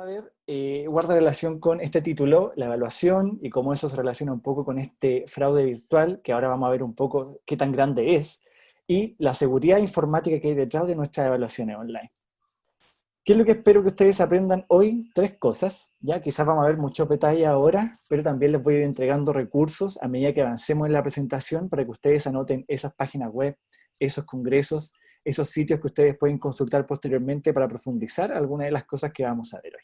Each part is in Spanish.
a ver, guarda relación con este título, la evaluación, y cómo eso se relaciona un poco con este fraude virtual, que ahora vamos a ver un poco qué tan grande es, y la seguridad informática que hay detrás de nuestras evaluaciones online. ¿Qué es lo que espero que ustedes aprendan hoy? Tres cosas, ya quizás vamos a ver mucho detalle ahora, pero también les voy a ir entregando recursos a medida que avancemos en la presentación para que ustedes anoten esas páginas web, esos congresos, esos sitios que ustedes pueden consultar posteriormente para profundizar algunas de las cosas que vamos a ver hoy.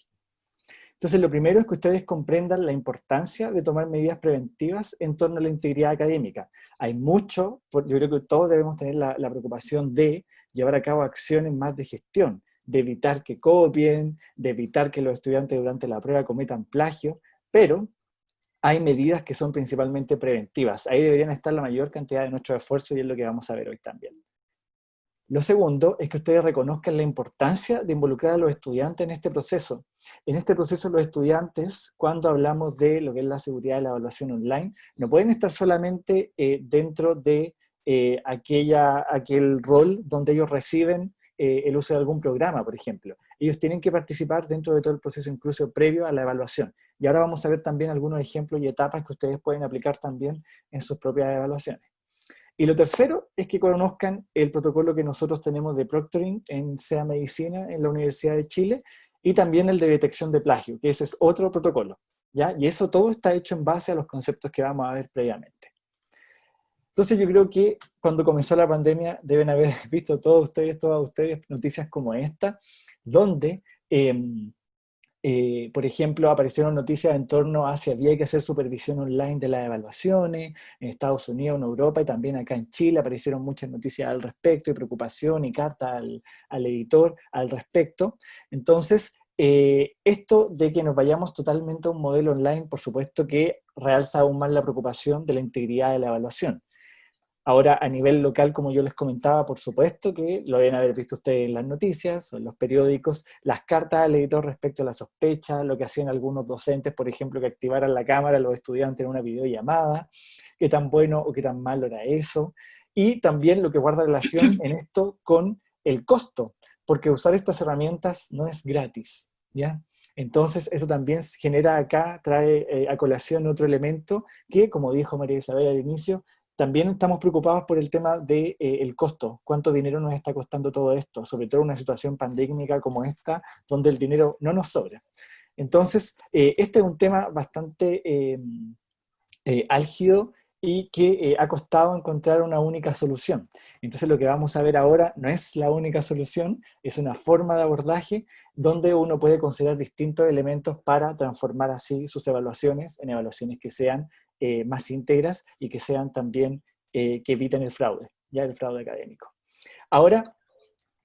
Entonces, lo primero es que ustedes comprendan la importancia de tomar medidas preventivas en torno a la integridad académica. Hay mucho, yo creo que todos debemos tener la preocupación de llevar a cabo acciones más de gestión, de evitar que copien, de evitar que los estudiantes durante la prueba cometan plagio, pero hay medidas que son principalmente preventivas. Ahí deberían estar la mayor cantidad de nuestro esfuerzo y es lo que vamos a ver hoy también. Lo segundo es que ustedes reconozcan la importancia de involucrar a los estudiantes en este proceso. En este proceso los estudiantes, cuando hablamos de lo que es la seguridad de la evaluación online, no pueden estar solamente dentro de aquel rol donde ellos reciben el uso de algún programa, por ejemplo. Ellos tienen que participar dentro de todo el proceso, incluso previo a la evaluación. Y ahora vamos a ver también algunos ejemplos y etapas que ustedes pueden aplicar también en sus propias evaluaciones. Y lo tercero es que conozcan el protocolo que nosotros tenemos de proctoring en SEA Medicina en la Universidad de Chile y también el de detección de plagio, que ese es otro protocolo, ¿ya? Y eso todo está hecho en base a los conceptos que vamos a ver previamente. Entonces yo creo que cuando comenzó la pandemia deben haber visto todas ustedes, noticias como esta, donde por ejemplo, aparecieron noticias en torno a si había que hacer supervisión online de las evaluaciones, en Estados Unidos, en Europa y también acá en Chile aparecieron muchas noticias al respecto y preocupación y cartas al editor al respecto. Entonces, esto de que nos vayamos totalmente a un modelo online, por supuesto que realza aún más la preocupación de la integridad de la evaluación. Ahora, a nivel local, como yo les comentaba, por supuesto que lo deben haber visto ustedes en las noticias o en los periódicos, las cartas al editor respecto a la sospecha, lo que hacían algunos docentes, por ejemplo, que activaran la cámara a los estudiantes en una videollamada, qué tan bueno o qué tan malo era eso, y también lo que guarda relación en esto con el costo, porque usar estas herramientas no es gratis, ¿ya? Entonces, eso también genera acá, trae a colación otro elemento que, como dijo María Isabel al inicio, también estamos preocupados por el tema del costo, cuánto dinero nos está costando todo esto, sobre todo en una situación pandémica como esta, donde el dinero no nos sobra. Entonces, este es un tema bastante álgido y que ha costado encontrar una única solución. Entonces lo que vamos a ver ahora no es la única solución, es una forma de abordaje donde uno puede considerar distintos elementos para transformar así sus evaluaciones en evaluaciones que sean más íntegras y que sean también, que eviten el fraude, ya el fraude académico. Ahora,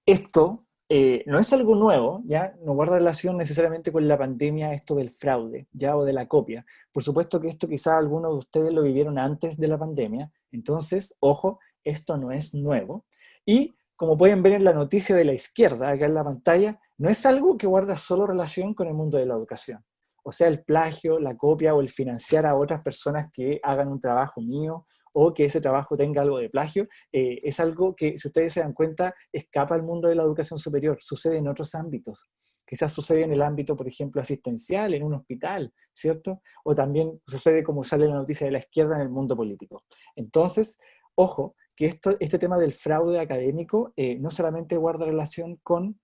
esto no es algo nuevo, ¿ya? No guarda relación necesariamente con la pandemia, esto del fraude, ¿ya? O de la copia. Por supuesto que esto quizás algunos de ustedes lo vivieron antes de la pandemia, entonces, ojo, esto no es nuevo. Y como pueden ver en la noticia de la izquierda, acá en la pantalla, no es algo que guarda solo relación con el mundo de la educación. O sea, el plagio, la copia o el financiar a otras personas que hagan un trabajo mío o que ese trabajo tenga algo de plagio, es algo que, si ustedes se dan cuenta, escapa al mundo de la educación superior, sucede en otros ámbitos. Quizás sucede en el ámbito, por ejemplo, asistencial, en un hospital, ¿cierto? O también sucede, como sale en la noticia de la izquierda, en el mundo político. Entonces, ojo, que este tema del fraude académico no solamente guarda relación con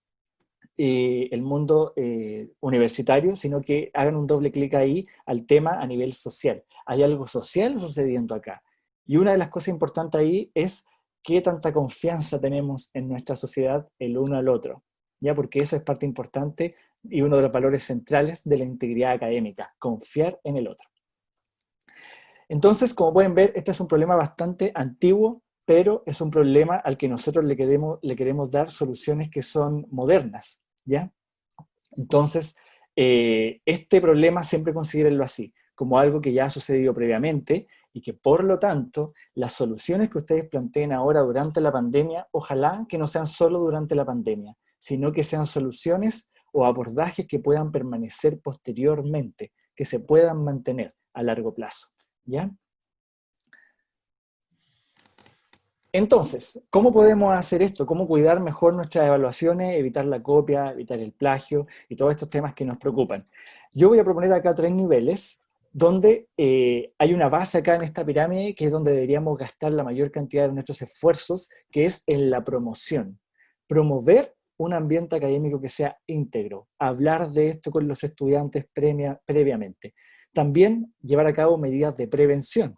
el mundo universitario, sino que hagan un doble clic ahí al tema a nivel social. Hay algo social sucediendo acá. Y una de las cosas importantes ahí es qué tanta confianza tenemos en nuestra sociedad el uno al otro, ¿ya? Porque eso es parte importante y uno de los valores centrales de la integridad académica, confiar en el otro. Entonces, como pueden ver, este es un problema bastante antiguo, pero es un problema al que nosotros le queremos dar soluciones que son modernas, ¿ya? Entonces, este problema siempre considérenlo así, como algo que ya ha sucedido previamente y que por lo tanto las soluciones que ustedes planteen ahora durante la pandemia, ojalá que no sean solo durante la pandemia, sino que sean soluciones o abordajes que puedan permanecer posteriormente, que se puedan mantener a largo plazo, ¿ya? Entonces, ¿cómo podemos hacer esto? ¿Cómo cuidar mejor nuestras evaluaciones, evitar la copia, evitar el plagio y todos estos temas que nos preocupan? Yo voy a proponer acá 3 niveles, donde hay una base acá en esta pirámide, que es donde deberíamos gastar la mayor cantidad de nuestros esfuerzos, que es en la promoción. Promover un ambiente académico que sea íntegro, hablar de esto con los estudiantes previamente. También llevar a cabo medidas de prevención.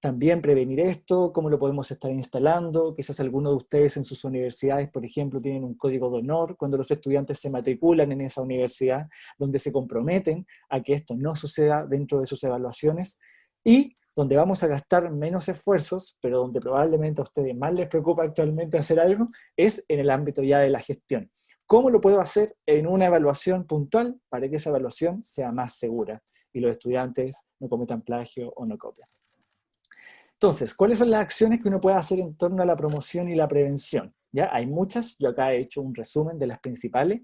También prevenir esto, cómo lo podemos estar instalando. Quizás algunos de ustedes en sus universidades, por ejemplo, tienen un código de honor cuando los estudiantes se matriculan en esa universidad, donde se comprometen a que esto no suceda dentro de sus evaluaciones, y donde vamos a gastar menos esfuerzos, pero donde probablemente a ustedes más les preocupa actualmente hacer algo, es en el ámbito ya de la gestión. ¿Cómo lo puedo hacer en una evaluación puntual para que esa evaluación sea más segura y los estudiantes no cometan plagio o no copian? Entonces, ¿cuáles son las acciones que uno puede hacer en torno a la promoción y la prevención? ¿Ya? Hay muchas, yo acá he hecho un resumen de las principales.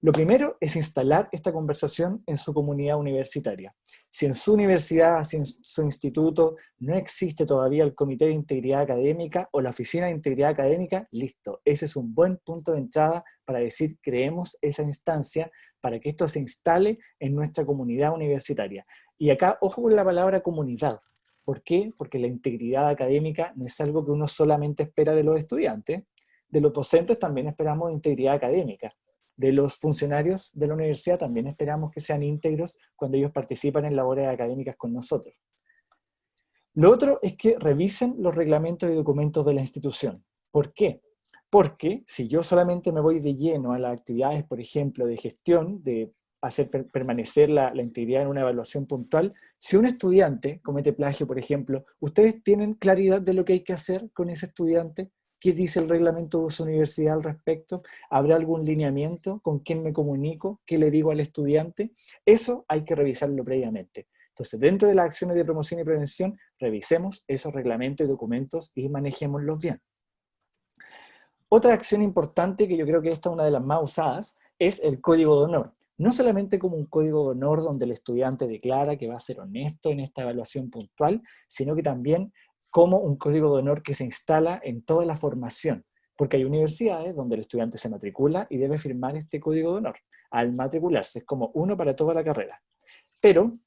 Lo primero es instalar esta conversación en su comunidad universitaria. Si en su universidad, si en su instituto no existe todavía el Comité de Integridad Académica o la Oficina de Integridad Académica, listo, ese es un buen punto de entrada para decir creemos esa instancia para que esto se instale en nuestra comunidad universitaria. Y acá, ojo con la palabra comunidad. ¿Por qué? Porque la integridad académica no es algo que uno solamente espera de los estudiantes. De los docentes también esperamos integridad académica. De los funcionarios de la universidad también esperamos que sean íntegros cuando ellos participan en labores académicas con nosotros. Lo otro es que revisen los reglamentos y documentos de la institución. ¿Por qué? Porque si yo solamente me voy de lleno a las actividades, por ejemplo, de gestión, de hacer permanecer la integridad en una evaluación puntual, si un estudiante comete plagio, por ejemplo, ¿ustedes tienen claridad de lo que hay que hacer con ese estudiante? ¿Qué dice el reglamento de su universidad al respecto? ¿Habrá algún lineamiento? ¿Con quién me comunico? ¿Qué le digo al estudiante? Eso hay que revisarlo previamente. Entonces, dentro de las acciones de promoción y prevención, revisemos esos reglamentos y documentos y manejémoslos bien. Otra acción importante, que yo creo que esta es una de las más usadas, es el código de honor. No solamente como un código de honor donde el estudiante declara que va a ser honesto en esta evaluación puntual, sino que también como un código de honor que se instala en toda la formación. Porque hay universidades donde el estudiante se matricula y debe firmar este código de honor al matricularse. Es como uno para toda la carrera. Pero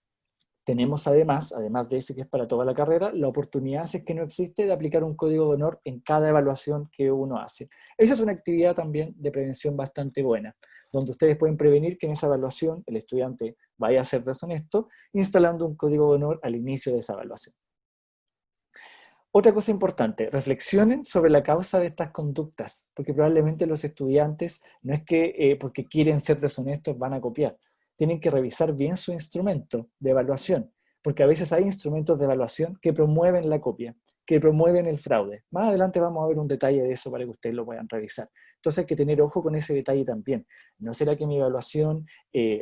tenemos además de ese que es para toda la carrera, la oportunidad, si es que no existe, de aplicar un código de honor en cada evaluación que uno hace. Esa es una actividad también de prevención bastante buena, donde ustedes pueden prevenir que en esa evaluación el estudiante vaya a ser deshonesto, instalando un código de honor al inicio de esa evaluación. Otra cosa importante, reflexionen sobre la causa de estas conductas, porque probablemente los estudiantes no es que porque quieren ser deshonestos van a copiar. Tienen que revisar bien su instrumento de evaluación, porque a veces hay instrumentos de evaluación que promueven la copia, que promueven el fraude. Más adelante vamos a ver un detalle de eso para que ustedes lo puedan revisar. Entonces hay que tener ojo con ese detalle también. ¿No será que mi evaluación,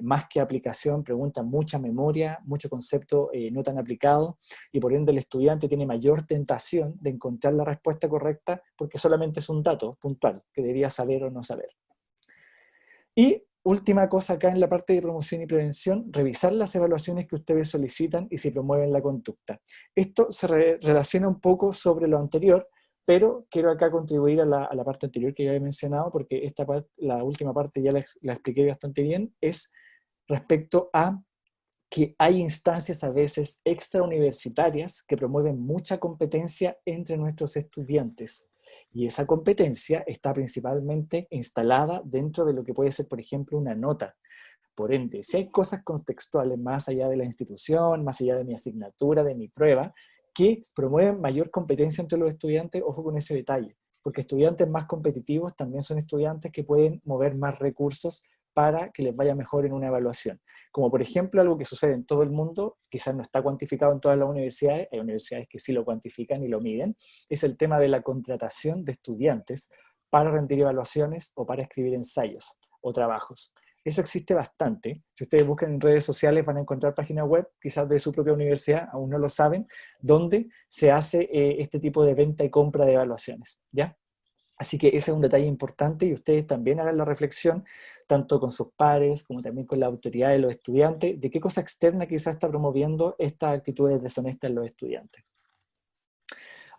más que aplicación, pregunta mucha memoria, mucho concepto no tan aplicado, y por ende el estudiante tiene mayor tentación de encontrar la respuesta correcta porque solamente es un dato puntual que debía saber o no saber? Y última cosa acá en la parte de promoción y prevención, revisar las evaluaciones que ustedes solicitan y si promueven la conducta. Esto se relaciona un poco sobre lo anterior, pero quiero acá contribuir a la parte anterior que ya he mencionado, porque la última parte ya la expliqué bastante bien, es respecto a que hay instancias a veces extrauniversitarias que promueven mucha competencia entre nuestros estudiantes. Y esa competencia está principalmente instalada dentro de lo que puede ser, por ejemplo, una nota. Por ende, si hay cosas contextuales más allá de la institución, más allá de mi asignatura, de mi prueba, que promueven mayor competencia entre los estudiantes, ojo con ese detalle, porque estudiantes más competitivos también son estudiantes que pueden mover más recursos para que les vaya mejor en una evaluación. Como por ejemplo algo que sucede en todo el mundo, quizás no está cuantificado en todas las universidades, hay universidades que sí lo cuantifican y lo miden, es el tema de la contratación de estudiantes para rendir evaluaciones o para escribir ensayos o trabajos. Eso existe bastante. Si ustedes buscan en redes sociales van a encontrar páginas web, quizás de su propia universidad, aún no lo saben, donde se hace este tipo de venta y compra de evaluaciones, ¿ya? Así que ese es un detalle importante y ustedes también hagan la reflexión, tanto con sus pares como también con la autoridad de los estudiantes, de qué cosa externa quizás está promoviendo estas actitudes deshonestas en los estudiantes.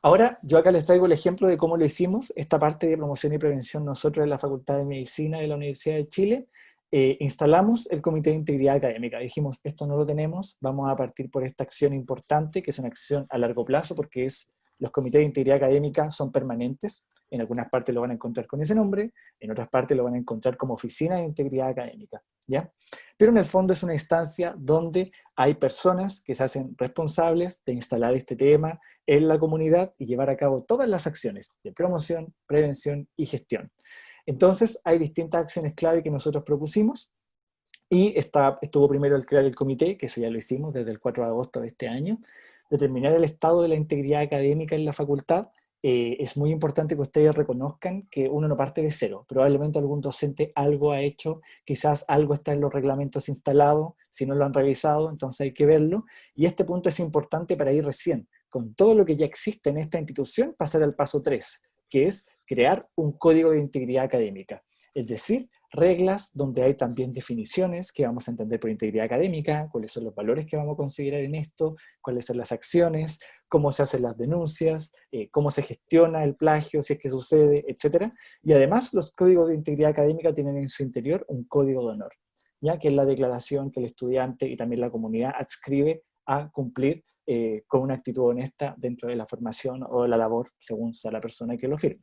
Ahora, yo acá les traigo el ejemplo de cómo lo hicimos, esta parte de promoción y prevención nosotros en la Facultad de Medicina de la Universidad de Chile. Instalamos el Comité de Integridad Académica. Dijimos, esto no lo tenemos, vamos a partir por esta acción importante, que es una acción a largo plazo, porque los comités de integridad académica son permanentes. En algunas partes lo van a encontrar con ese nombre, en otras partes lo van a encontrar como Oficina de Integridad Académica, ¿ya? Pero en el fondo es una instancia donde hay personas que se hacen responsables de instalar este tema en la comunidad y llevar a cabo todas las acciones de promoción, prevención y gestión. Entonces, hay distintas acciones clave que nosotros propusimos y estuvo primero el crear el comité, que eso ya lo hicimos desde el 4 de agosto de este año, determinar el estado de la integridad académica en la facultad. Es muy importante que ustedes reconozcan que uno no parte de cero. Probablemente algún docente algo ha hecho, quizás algo está en los reglamentos instalados, si no lo han revisado, entonces hay que verlo. Y este punto es importante para ir recién, con todo lo que ya existe en esta institución, pasar al paso 3, que es crear un código de integridad académica. Es decir, reglas donde hay también definiciones que vamos a entender por integridad académica, cuáles son los valores que vamos a considerar en esto, cuáles son las acciones, cómo se hacen las denuncias, cómo se gestiona el plagio, si es que sucede, etc. Y además los códigos de integridad académica tienen en su interior un código de honor, ya que es la declaración que el estudiante y también la comunidad adscribe a cumplir con una actitud honesta dentro de la formación o de la labor, según sea la persona que lo firme.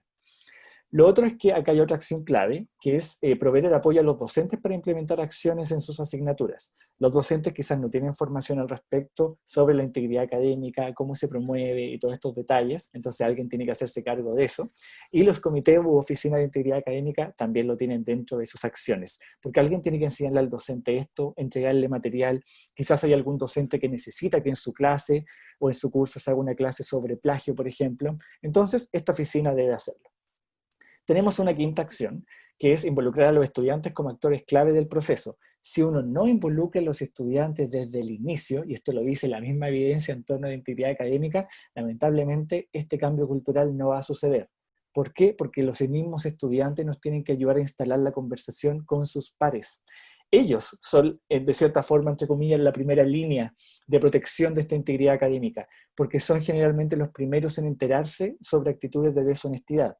Lo otro es que acá hay otra acción clave, que es proveer el apoyo a los docentes para implementar acciones en sus asignaturas. Los docentes quizás no tienen formación al respecto sobre la integridad académica, cómo se promueve y todos estos detalles, entonces alguien tiene que hacerse cargo de eso. Y los comités u oficinas de integridad académica también lo tienen dentro de sus acciones, porque alguien tiene que enseñarle al docente esto, entregarle material. Quizás hay algún docente que necesita que en su clase o en su curso se haga una clase sobre plagio, por ejemplo. Entonces, esta oficina debe hacerlo. Tenemos una quinta acción, que es involucrar a los estudiantes como actores clave del proceso. Si uno no involucra a los estudiantes desde el inicio, y esto lo dice la misma evidencia en torno a la integridad académica, lamentablemente este cambio cultural no va a suceder. ¿Por qué? Porque los mismos estudiantes nos tienen que ayudar a instalar la conversación con sus pares. Ellos son, de cierta forma, entre comillas, la primera línea de protección de esta integridad académica, porque son generalmente los primeros en enterarse sobre actitudes de deshonestidad.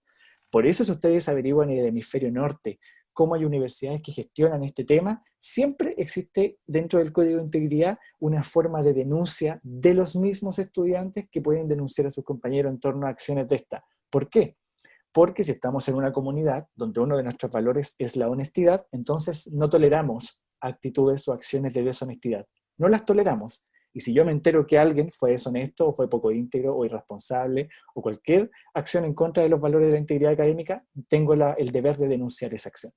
Por eso, si ustedes averiguan en el hemisferio norte cómo hay universidades que gestionan este tema, siempre existe dentro del Código de Integridad una forma de denuncia de los mismos estudiantes que pueden denunciar a sus compañeros en torno a acciones de esta. ¿Por qué? Porque si estamos en una comunidad donde uno de nuestros valores es la honestidad, entonces no toleramos actitudes o acciones de deshonestidad. No las toleramos. Y si yo me entero que alguien fue deshonesto o fue poco íntegro o irresponsable o cualquier acción en contra de los valores de la integridad académica, tengo el deber de denunciar esa acción.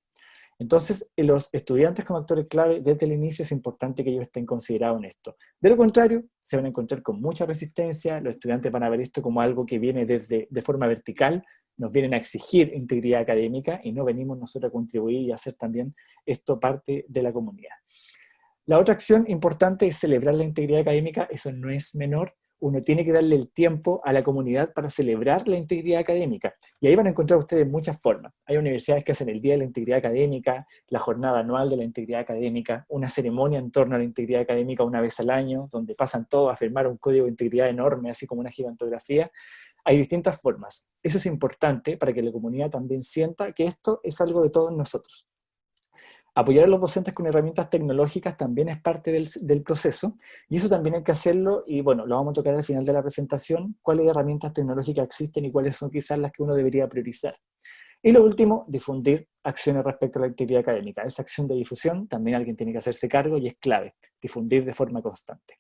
Entonces, los estudiantes como actores clave desde el inicio es importante que ellos estén considerados en esto. De lo contrario, se van a encontrar con mucha resistencia, los estudiantes van a ver esto como algo que viene de forma vertical, nos vienen a exigir integridad académica y no venimos nosotros a contribuir y a hacer también esto parte de la comunidad. La otra acción importante es celebrar la integridad académica, eso no es menor. Uno tiene que darle el tiempo a la comunidad para celebrar la integridad académica. Y ahí van a encontrar ustedes muchas formas. Hay universidades que hacen el Día de la Integridad Académica, la jornada anual de la integridad académica, una ceremonia en torno a la integridad académica una vez al año, donde pasan todos a firmar un código de integridad enorme, así como una gigantografía. Hay distintas formas. Eso es importante para que la comunidad también sienta que esto es algo de todos nosotros. Apoyar a los docentes con herramientas tecnológicas también es parte del proceso, y eso también hay que hacerlo, y bueno, lo vamos a tocar al final de la presentación, cuáles herramientas tecnológicas existen y cuáles son quizás las que uno debería priorizar. Y lo último, difundir acciones respecto a la integridad académica. Esa acción de difusión también alguien tiene que hacerse cargo y es clave, difundir de forma constante.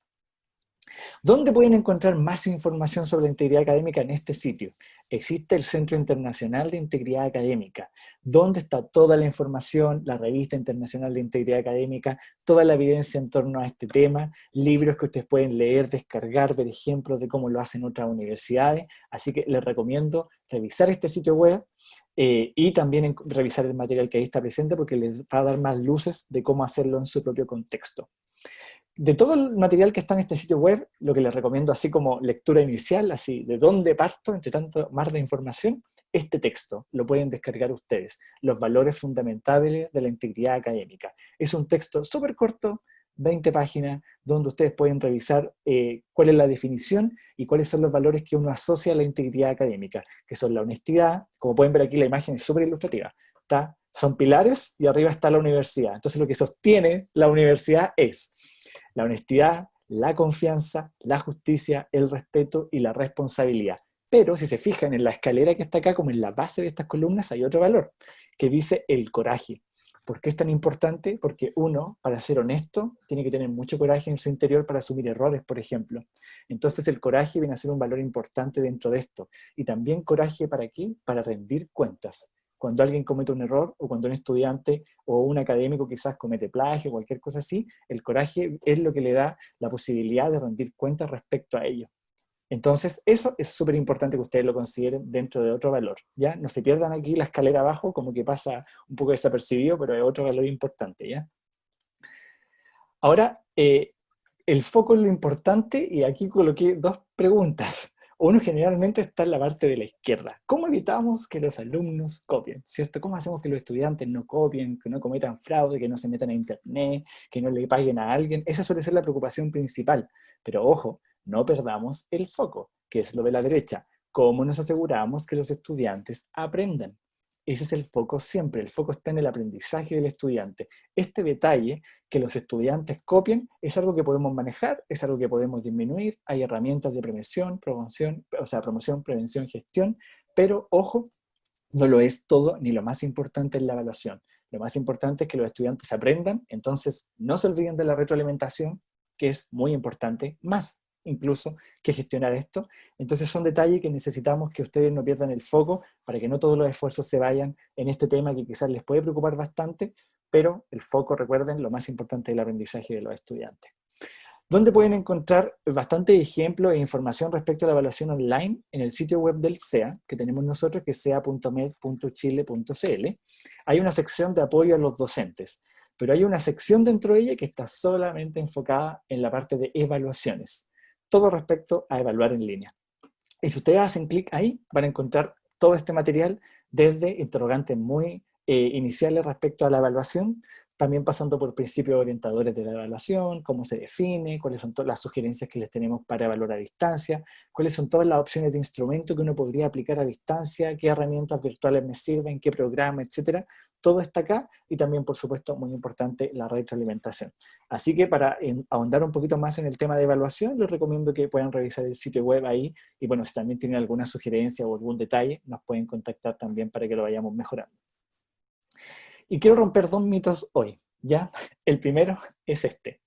¿Dónde pueden encontrar más información sobre la integridad académica? En este sitio. Existe el Centro Internacional de Integridad Académica, donde está toda la información, la Revista Internacional de Integridad Académica, toda la evidencia en torno a este tema, libros que ustedes pueden leer, descargar, ver ejemplos de cómo lo hacen otras universidades. Así que les recomiendo revisar este sitio web y también revisar el material que ahí está presente, porque les va a dar más luces de cómo hacerlo en su propio contexto. De todo el material que está en este sitio web, lo que les recomiendo así como lectura inicial, así de dónde parto, entre tanto mar de información, este texto lo pueden descargar ustedes, los valores fundamentales de la integridad académica. Es un texto súper corto, 20 páginas, donde ustedes pueden revisar cuál es la definición y cuáles son los valores que uno asocia a la integridad académica, que son la honestidad. Como pueden ver aquí, la imagen es súper ilustrativa. Son pilares y arriba está la universidad. Entonces lo que sostiene la universidad es la honestidad, la confianza, la justicia, el respeto y la responsabilidad. Pero si se fijan en la escalera que está acá, como en la base de estas columnas, hay otro valor, que dice el coraje. ¿Por qué es tan importante? Porque uno, para ser honesto, tiene que tener mucho coraje en su interior para asumir errores, por ejemplo. Entonces el coraje viene a ser un valor importante dentro de esto. Y también coraje, ¿para qué? Para rendir cuentas. Cuando alguien comete un error, o cuando un estudiante o un académico quizás comete plagio o cualquier cosa así, el coraje es lo que le da la posibilidad de rendir cuentas respecto a ello. Entonces, eso es súper importante que ustedes lo consideren dentro de otro valor, ¿ya? No se pierdan aquí la escalera abajo, como que pasa un poco desapercibido, pero es otro valor importante, ¿ya? Ahora, el foco es lo importante, y aquí coloqué dos preguntas. Uno generalmente está en la parte de la izquierda. ¿Cómo evitamos que los alumnos copien? ¿Cierto? ¿Cómo hacemos que los estudiantes no copien, que no cometan fraude, que no se metan a internet, que no le paguen a alguien? Esa suele ser la preocupación principal. Pero ojo, no perdamos el foco, que es lo de la derecha. ¿Cómo nos aseguramos que los estudiantes aprendan? Ese es el foco siempre. El foco está en el aprendizaje del estudiante. Este detalle, que los estudiantes copien, es algo que podemos manejar, es algo que podemos disminuir. Hay herramientas de prevención, promoción, o sea, promoción, prevención, gestión, pero ojo, no lo es todo, ni lo más importante es la evaluación. Lo más importante es que los estudiantes aprendan, entonces no se olviden de la retroalimentación, que es muy importante, más incluso que gestionar esto. Entonces son detalles que necesitamos que ustedes no pierdan el foco para que no todos los esfuerzos se vayan en este tema que quizás les puede preocupar bastante, pero el foco, recuerden, lo más importante es el aprendizaje de los estudiantes. ¿Dónde pueden encontrar bastantes ejemplos e información respecto a la evaluación online? En el sitio web del CEA, que tenemos nosotros, que es sea.med.chile.cl. Hay una sección de apoyo a los docentes, pero hay una sección dentro de ella que está solamente enfocada en la parte de evaluaciones. Todo respecto a evaluar en línea. Y si ustedes hacen clic ahí, van a encontrar todo este material, desde interrogantes muy iniciales respecto a la evaluación, también pasando por principios orientadores de la evaluación, cómo se define, cuáles son todas las sugerencias que les tenemos para evaluar a distancia, cuáles son todas las opciones de instrumento que uno podría aplicar a distancia, qué herramientas virtuales me sirven, qué programa, etcétera. Todo está acá, y también, por supuesto, muy importante, la retroalimentación. Así que para ahondar un poquito más en el tema de evaluación, les recomiendo que puedan revisar el sitio web ahí, y bueno, si también tienen alguna sugerencia o algún detalle, nos pueden contactar también para que lo vayamos mejorando. Y quiero romper dos mitos hoy, ¿ya? El primero es este.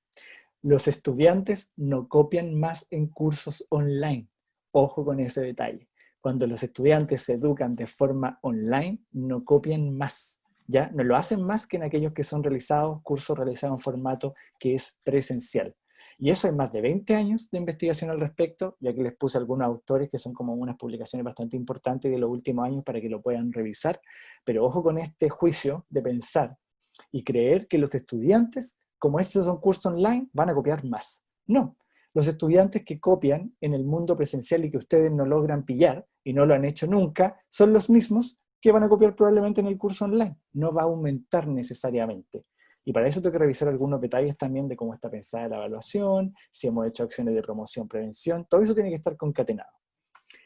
Los estudiantes no copian más en cursos online. Ojo con ese detalle. Cuando los estudiantes se educan de forma online, no copian más, ¿ya? No lo hacen más que en aquellos que son realizados, cursos realizados en formato que es presencial. Y eso hay más de 20 años de investigación al respecto, ya que les puse algunos autores que son como unas publicaciones bastante importantes de los últimos años para que lo puedan revisar. Pero ojo con este juicio de pensar y creer que los estudiantes, como estos son cursos online, van a copiar más. No, los estudiantes que copian en el mundo presencial y que ustedes no logran pillar y no lo han hecho nunca, son los mismos que van a copiar probablemente en el curso online. No va a aumentar necesariamente. Y para eso tengo que revisar algunos detalles también de cómo está pensada la evaluación, si hemos hecho acciones de promoción, prevención, todo eso tiene que estar concatenado.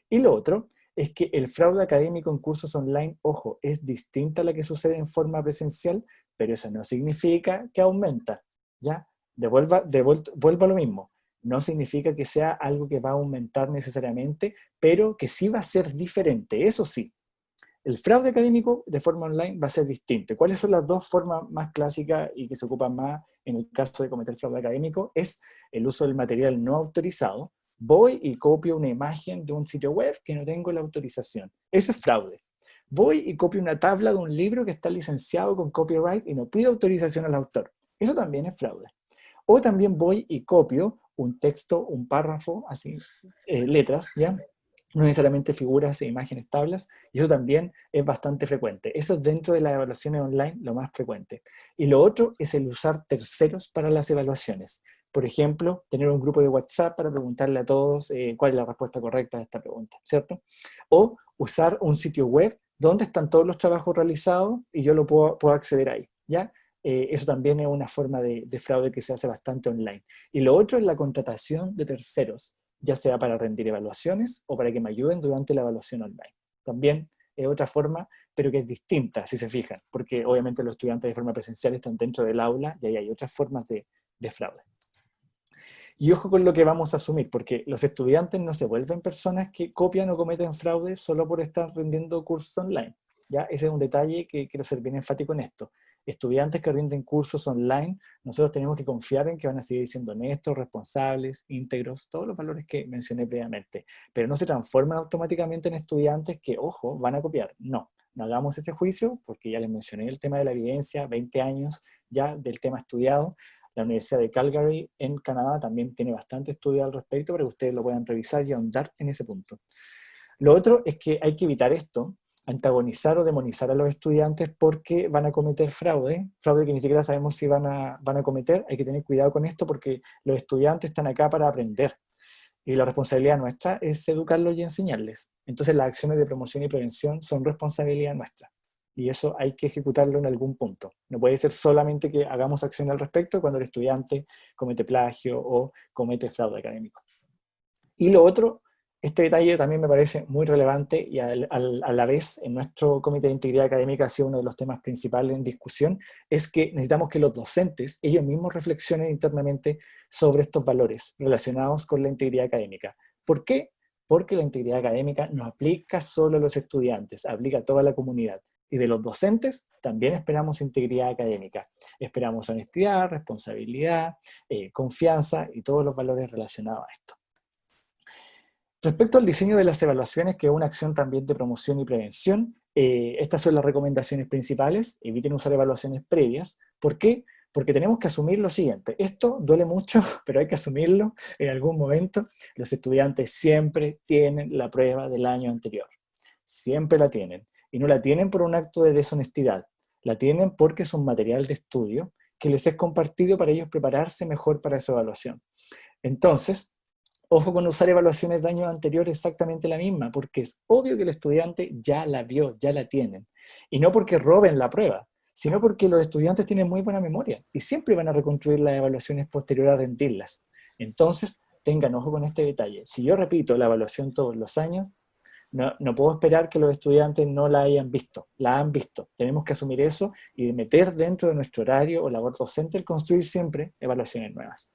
Y lo otro es que el fraude académico en cursos online, ojo, es distinta a la que sucede en forma presencial, pero eso no significa que aumenta, ¿ya? Vuelvo a lo mismo. No significa que sea algo que va a aumentar necesariamente, pero que sí va a ser diferente, eso sí. El fraude académico de forma online va a ser distinto. ¿Cuáles son las dos formas más clásicas y que se ocupan más en el caso de cometer fraude académico? Es el uso del material no autorizado. Voy y copio una imagen de un sitio web que no tengo la autorización. Eso es fraude. Voy y copio una tabla de un libro que está licenciado con copyright y no pido autorización al autor. Eso también es fraude. O también voy y copio un texto, un párrafo, así, letras, ¿ya? No necesariamente figuras e imágenes, tablas, y eso también es bastante frecuente. Eso es dentro de las evaluaciones online lo más frecuente. Y lo otro es el usar terceros para las evaluaciones. Por ejemplo, tener un grupo de WhatsApp para preguntarle a todos cuál es la respuesta correcta a esta pregunta, ¿cierto? O usar un sitio web donde están todos los trabajos realizados y yo puedo acceder ahí, ¿ya? eso también es una forma de fraude que se hace bastante online. Y lo otro es la contratación de terceros, ya sea para rendir evaluaciones o para que me ayuden durante la evaluación online. También es otra forma, pero que es distinta, si se fijan, porque obviamente los estudiantes de forma presencial están dentro del aula y ahí hay otras formas de fraude. Y ojo con lo que vamos a asumir, porque los estudiantes no se vuelven personas que copian o cometen fraude solo por estar rindiendo cursos online. ¿Ya? Ese es un detalle que quiero ser bien enfático en esto. Estudiantes que rinden cursos online, nosotros tenemos que confiar en que van a seguir siendo honestos, responsables, íntegros, todos los valores que mencioné previamente. Pero no se transforman automáticamente en estudiantes que, ojo, van a copiar. No, no hagamos ese juicio, porque ya les mencioné el tema de la evidencia, 20 años ya del tema estudiado. La Universidad de Calgary en Canadá también tiene bastante estudio al respecto para que ustedes lo puedan revisar y ahondar en ese punto. Lo otro es que hay que evitar esto, antagonizar o demonizar a los estudiantes porque van a cometer fraude que ni siquiera sabemos si van a cometer. Hay que tener cuidado con esto porque los estudiantes están acá para aprender y la responsabilidad nuestra es educarlos y enseñarles. Entonces las acciones de promoción y prevención son responsabilidad nuestra. Y eso hay que ejecutarlo en algún punto. No puede ser solamente que hagamos acción al respecto cuando el estudiante comete plagio o comete fraude académico. Y lo otro, este detalle también me parece muy relevante y a la vez en nuestro Comité de Integridad Académica ha sido uno de los temas principales en discusión, es que necesitamos que los docentes, ellos mismos reflexionen internamente sobre estos valores relacionados con la integridad académica. ¿Por qué? Porque la integridad académica no aplica solo a los estudiantes, aplica a toda la comunidad. Y de los docentes también esperamos integridad académica. Esperamos honestidad, responsabilidad, confianza y todos los valores relacionados a esto. Respecto al diseño de las evaluaciones, que es una acción también de promoción y prevención, estas son las recomendaciones principales. Eviten usar evaluaciones previas. ¿Por qué? Porque tenemos que asumir lo siguiente. Esto duele mucho, pero hay que asumirlo en algún momento. Los estudiantes siempre tienen la prueba del año anterior. Siempre la tienen. Y no la tienen por un acto de deshonestidad. La tienen porque es un material de estudio que les es compartido para ellos prepararse mejor para su evaluación. Entonces, ojo con usar evaluaciones de años anteriores exactamente la misma, porque es obvio que el estudiante ya la vio, ya la tienen. Y no porque roben la prueba, sino porque los estudiantes tienen muy buena memoria y siempre van a reconstruir las evaluaciones posteriores a rendirlas. Entonces, tengan ojo con este detalle. Si yo repito la evaluación todos los años, no puedo esperar que los estudiantes no la hayan visto, la han visto. Tenemos que asumir eso y meter dentro de nuestro horario o labor docente el construir siempre evaluaciones nuevas.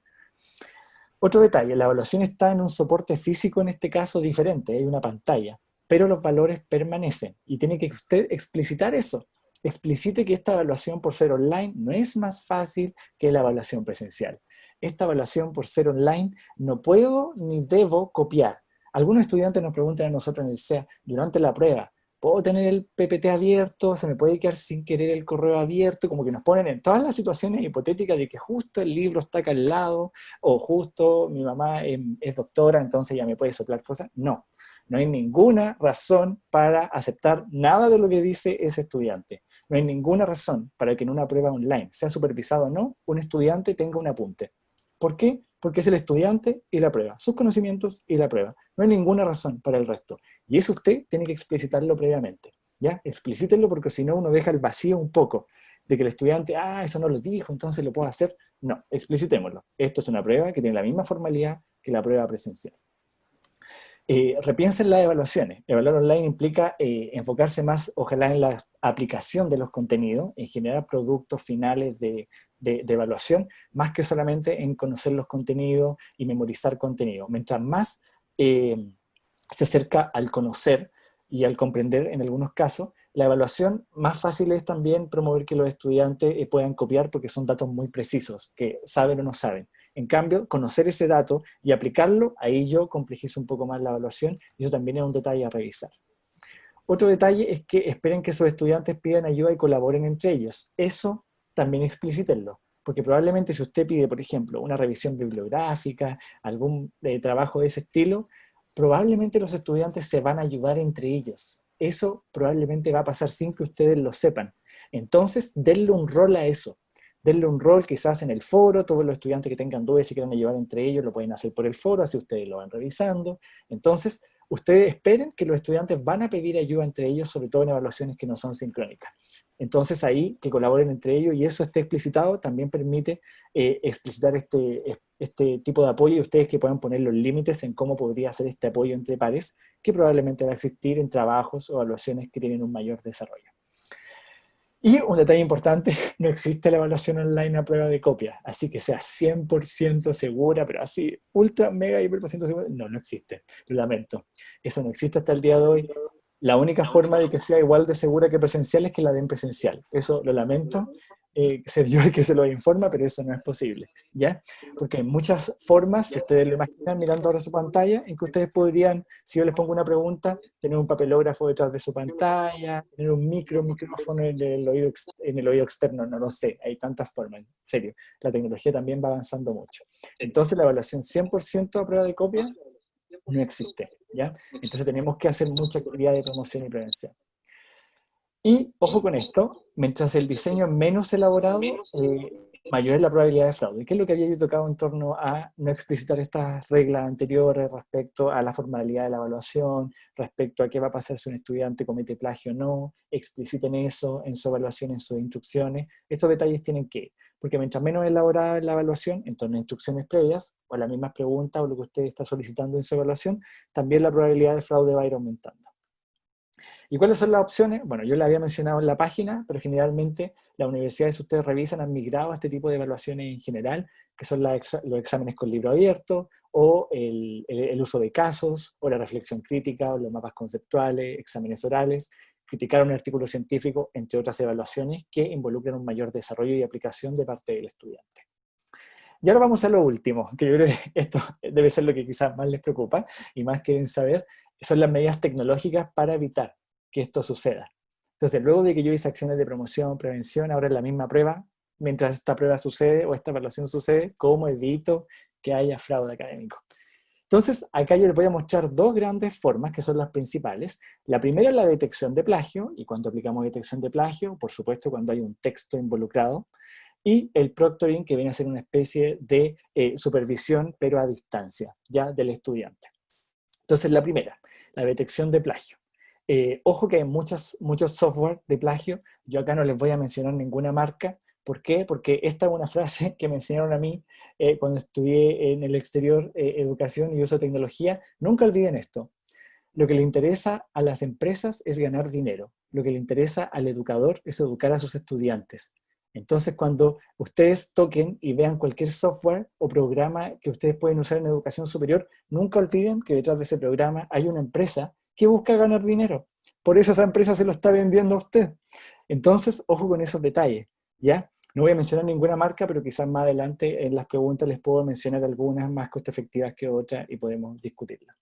Otro detalle, la evaluación está en un soporte físico, en este caso diferente, hay una pantalla, pero los valores permanecen y tiene que usted explicitar eso. Explicite que esta evaluación por ser online no es más fácil que la evaluación presencial. Esta evaluación por ser online no puedo ni debo copiar. Algunos estudiantes nos preguntan a nosotros en el SEA, durante la prueba, ¿puedo tener el PPT abierto? ¿Se me puede quedar sin querer el correo abierto? Como que nos ponen en todas las situaciones hipotéticas de que justo el libro está acá al lado, o justo mi mamá es doctora, entonces ya me puede soplar cosas. No, no hay ninguna razón para aceptar nada de lo que dice ese estudiante. No hay ninguna razón para que en una prueba online, sea supervisado o no, un estudiante tenga un apunte. ¿Por qué? Porque es el estudiante y la prueba, sus conocimientos y la prueba. No hay ninguna razón para el resto. Y eso usted tiene que explicitarlo previamente. ¿Ya? Explícitenlo porque si no uno deja el vacío un poco de que el estudiante, eso no lo dijo, entonces lo puedo hacer. No, explicitémoslo. Esto es una prueba que tiene la misma formalidad que la prueba presencial. Repiensen las evaluaciones. Evaluar online implica enfocarse más, ojalá, en la aplicación de los contenidos, en generar productos finales de evaluación, más que solamente en conocer los contenidos y memorizar contenido. Mientras más se acerca al conocer y al comprender en algunos casos, la evaluación más fácil es también promover que los estudiantes puedan copiar porque son datos muy precisos, que saben o no saben. En cambio, conocer ese dato y aplicarlo, ahí yo complejizo un poco más la evaluación y eso también es un detalle a revisar. Otro detalle es que esperen que sus estudiantes pidan ayuda y colaboren entre ellos. Eso también explícitenlo, porque probablemente si usted pide, por ejemplo, una revisión bibliográfica, algún trabajo de ese estilo, probablemente los estudiantes se van a ayudar entre ellos. Eso probablemente va a pasar sin que ustedes lo sepan. Entonces, denle un rol a eso. Denle un rol quizás en el foro, todos los estudiantes que tengan dudas y quieran ayudar entre ellos lo pueden hacer por el foro, así ustedes lo van revisando. Entonces, ustedes esperen que los estudiantes van a pedir ayuda entre ellos, sobre todo en evaluaciones que no son sincrónicas. Entonces ahí que colaboren entre ellos y eso esté explicitado también permite explicitar este tipo de apoyo y ustedes que puedan poner los límites en cómo podría ser este apoyo entre pares que probablemente va a existir en trabajos o evaluaciones que tienen un mayor desarrollo. Y un detalle importante, no existe la evaluación online a prueba de copia, así que sea 100% segura, pero así, ultra, mega, hiper por ciento segura, no, no existe, lo lamento. Eso no existe hasta el día de hoy. La única forma de que sea igual de segura que presencial es que la den presencial. Eso lo lamento, ser yo el que se lo informa, pero eso no es posible, ¿ya? Porque hay muchas formas, si ustedes lo imaginan mirando ahora su pantalla, en que ustedes podrían, si yo les pongo una pregunta, tener un papelógrafo detrás de su pantalla, tener un micrófono en el oído externo, no lo sé, hay tantas formas, en serio. La tecnología también va avanzando mucho. Entonces la evaluación 100% a prueba de copia no existe, ¿ya? Entonces tenemos que hacer mucha actividad de promoción y prevención. Y ojo con esto, mientras el diseño es menos elaborado, mayor es la probabilidad de fraude. ¿Qué es lo que había yo tocado en torno a no explicitar estas reglas anteriores respecto a la formalidad de la evaluación, respecto a qué va a pasar si un estudiante comete plagio o no? Expliciten eso en su evaluación, en sus instrucciones. Estos detalles tienen que ir, porque mientras menos elaborada es la evaluación, en torno a instrucciones previas, o las mismas preguntas o lo que usted está solicitando en su evaluación, también la probabilidad de fraude va a ir aumentando. ¿Y cuáles son las opciones? Bueno, yo las había mencionado en la página, pero generalmente las universidades, si ustedes revisan, han migrado a este tipo de evaluaciones en general, que son los exámenes con libro abierto, o el uso de casos, o la reflexión crítica, o los mapas conceptuales, exámenes orales, criticar un artículo científico, entre otras evaluaciones que involucran un mayor desarrollo y aplicación de parte del estudiante. Y ahora vamos a lo último, que yo creo que esto debe ser lo que quizás más les preocupa y más quieren saber, son las medidas tecnológicas para evitar que esto suceda. Entonces, luego de que yo hice acciones de promoción, prevención, ahora es la misma prueba, mientras esta prueba sucede o esta evaluación sucede, ¿cómo evito que haya fraude académico? Entonces, acá yo les voy a mostrar dos grandes formas que son las principales. La primera es la detección de plagio, y cuando aplicamos detección de plagio, por supuesto cuando hay un texto involucrado, y el proctoring, que viene a ser una especie de supervisión, pero a distancia, ya del estudiante. Entonces, la primera, la detección de plagio. Ojo que hay muchos software de plagio, yo acá no les voy a mencionar ninguna marca. ¿Por qué? Porque esta es una frase que me enseñaron a mí cuando estudié en el exterior educación y uso de tecnología. Nunca olviden esto. Lo que le interesa a las empresas es ganar dinero. Lo que le interesa al educador es educar a sus estudiantes. Entonces, cuando ustedes toquen y vean cualquier software o programa que ustedes pueden usar en educación superior, nunca olviden que detrás de ese programa hay una empresa que busca ganar dinero. Por eso esa empresa se lo está vendiendo a usted. Entonces, ojo con esos detalles, ¿ya? No voy a mencionar ninguna marca, pero quizás más adelante en las preguntas les puedo mencionar algunas más costo efectivas que otras y podemos discutirlas.